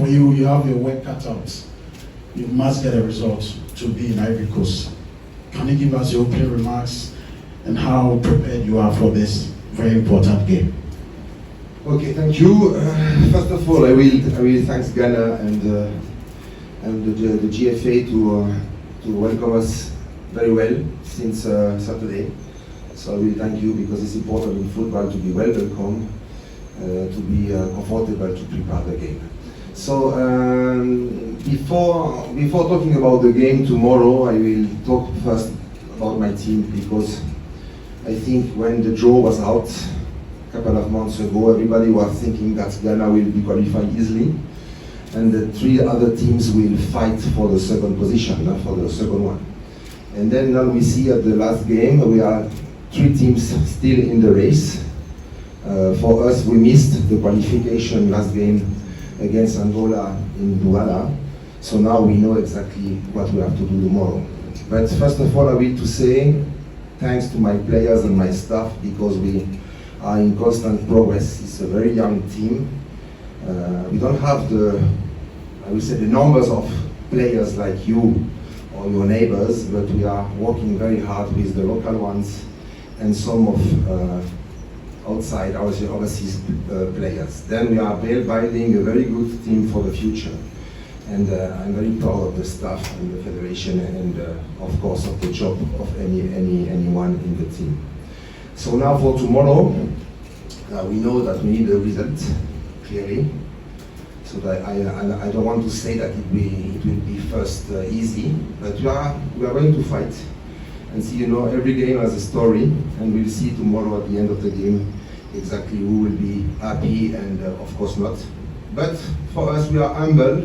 for you, you have your work cut out. You must get a result to be in Ivory Coast. Can you give us your opening remarks and how prepared you are for this very important game? Okay, thank you. First of all, I will thank Ghana and the GFA to welcome us very well since Saturday. So I will thank you because it's important in football to be well welcome, to be comfortable to prepare the game. So before talking about the game tomorrow, I will talk first about my team because I think when the draw was out a couple of months ago, everybody was thinking that Ghana will be qualified easily and the three other teams will fight for the second position, for the second one. And then now we see at the last game, we are three teams still in the race. For us, we missed the qualification last game against Angola in Douala. So now we know exactly what we have to do tomorrow. But first of all, I will to say thanks to my players and my staff because we are in constant progress. It's a very young team. We don't have the numbers of players like you or your neighbors, but we are working very hard with the local ones and some of outside our overseas players. Then we are building a very good team for the future. And I'm very proud of the staff and the federation and of course of the job of anyone in the team. So now for tomorrow, we know that we need a result, clearly. So that I don't want to say that it will be first easy, but we are going to fight. And see, every game has a story, and we'll see tomorrow at the end of the game exactly who will be happy and of course not. But for us, we are humble.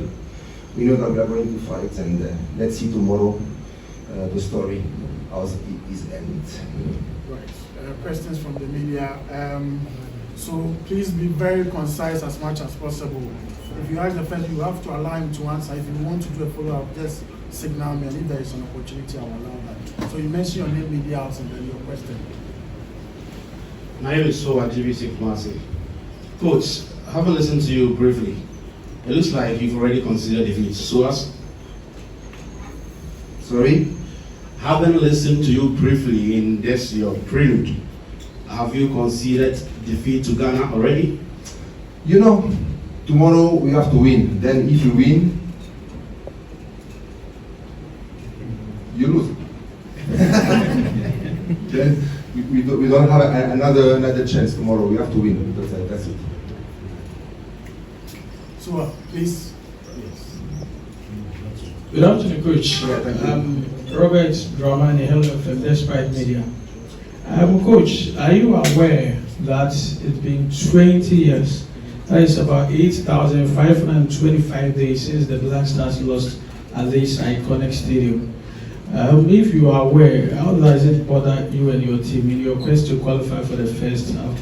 We know that we are going to fight, and let's see tomorrow the story, how it is ended. Right. Questions from the media. So please be very concise as much as possible. If you ask the first, you have to allow him to answer. If you want to do a follow-up, just signal me, and if there is an opportunity, I will allow that. So you mentioned your name, media house, and then your question. My name is GBC Kumasi. Coach, having listened to you briefly, it looks like you've already considered defeat. So as Sorry? Having listened to you briefly in this your prelude, have you considered defeat to Ghana already? Tomorrow we have to win. Then if you win, you lose. Then we don't have another chance tomorrow. We have to win. That's it. So please. Yes. Good afternoon, Coach. Yeah, thank you. Robert Dramani, Hello from Despite Media. Coach, are you aware that it's been 20 years? That is about 8,525 days since the Black Stars lost at this iconic stadium. If you are aware, how does it bother you and your team in your quest to qualify for the first half?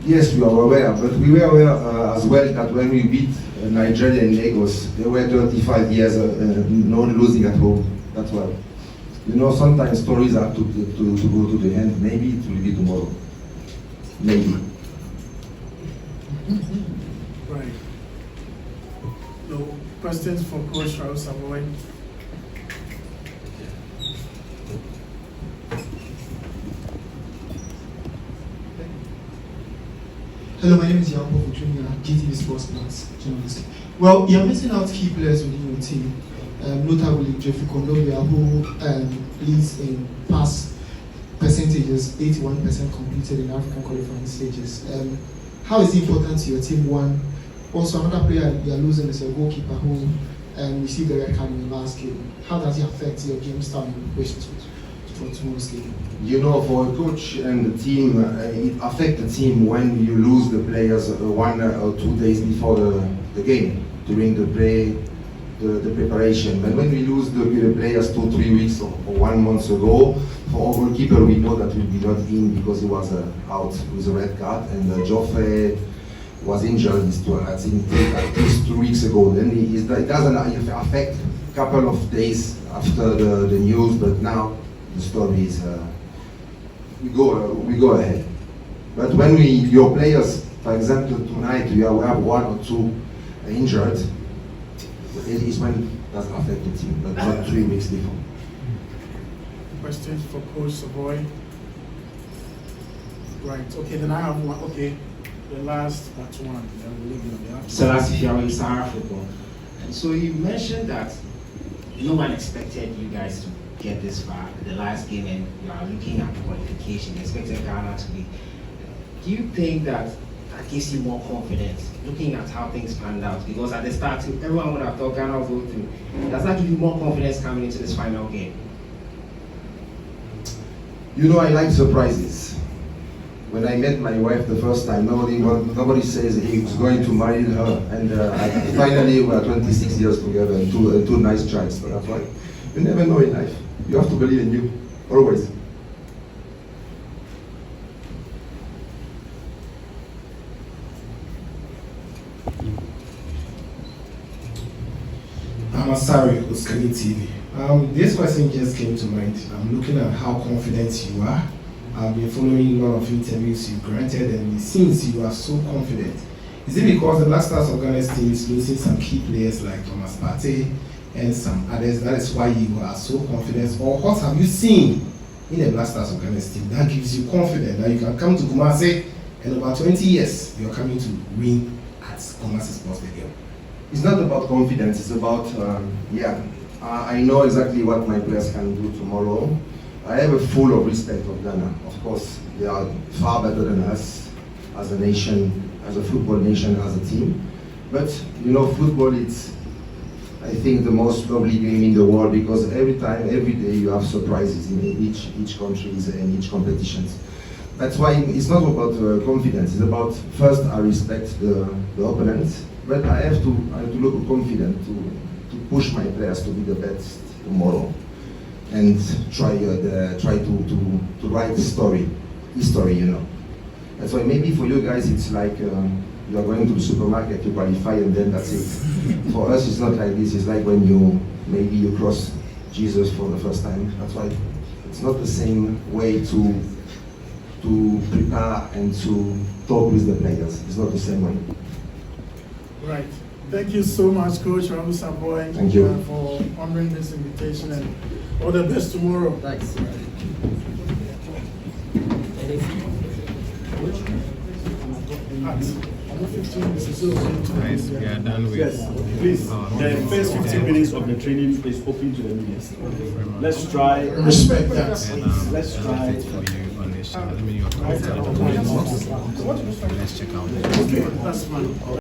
Yes, we are aware, but we were aware as well that when we beat Nigeria in Lagos, they were 25 years no losing at home. That's why. Sometimes stories have to go to the end. Maybe it will be tomorrow. Maybe. Right. No questions for Coach Raul Savoy? Hello, my name is Jan Paul Junior, GTV Sports Plus journalist. Well, you're missing out key players within your team, notably Jeffrey Kondobia, who leads in pass percentages, 81% completed in African qualifying stages. How is it important to your team? One, also another player you're losing is a goalkeeper who received the red card in the last game. How does it affect your game style and preparations for tomorrow's game? For a coach and the team, it affects the team when you lose the players 1 or 2 days before the game, during the preparation. But when we lose the players 2 or 3 weeks or 1 month ago, for our goalkeeper, we know that we'll be not in because he was out with a red card, and Joffrey was injured, I think, at least 2 weeks ago. Then it doesn't affect a couple of days after the news, but now the story is we go ahead. But when your players, for example, tonight we have 1 or 2 injured, it is when that affect the team, but not 3 weeks before. Questions for Coach Savoy? Right, okay, then I have one. Okay, the last one. Then we'll leave it on the after. Selassie Fiawe, Sahara Football. And so you mentioned that no one expected you guys to get this far, the last game, and you are looking at qualification, you expected Ghana to be. Do you think that gives you more confidence, looking at how things panned out? Because at the start, everyone would have thought Ghana would go through. Does that give you more confidence coming into this final game? You know, I like surprises. When I met my wife the first time, nobody says he was going to marry her, and finally we are 26 years together and two nice childs. So that's why you never know in life. You have to believe in you, always. I'm Asari, Oskani TV. This question just came to mind. I'm looking at how confident you are. I've been following a lot of interviews you've granted, and it seems you are so confident. Is it because the Black Stars of Ghana's team is losing some key players like Thomas Partey and some others? That is why you are so confident? Or what have you seen in the Black Stars of Ghana's team that gives you confidence that you can come to Kumasi and in about 20 years you're coming to win at Kumasi Sports Stadium? It's not about confidence, it's about, I know exactly what my players can do tomorrow. I have a full of respect of Ghana. Of course, they are far better than us as a nation, as a football nation, as a team. But, you know, football is, I think, the most lovely game in the world because every day you have surprises in each countries and each competitions. That's why it's not about confidence, it's about, first, I respect the opponent, but I have to look confident to push my players to be the best tomorrow and try to write history, you know. That's why maybe for you guys it's like you are going to the supermarket, you qualify and then that's it. For us it's not like this, it's like when you cross Jesus for the first time. That's why it's not the same way to prepare and to talk with the players. It's not the same way. Right. Thank you so much, Coach Ramu Savoy, Thank you. For honoring this invitation, and all the best tomorrow. Thanks. Nice, we are done with. Yes, please. The first 15 minutes of the training is open to the media. Let's try. Respect that. And Let's try. for you on this. Let me know your comments. Let's check out. Okay, that's fine.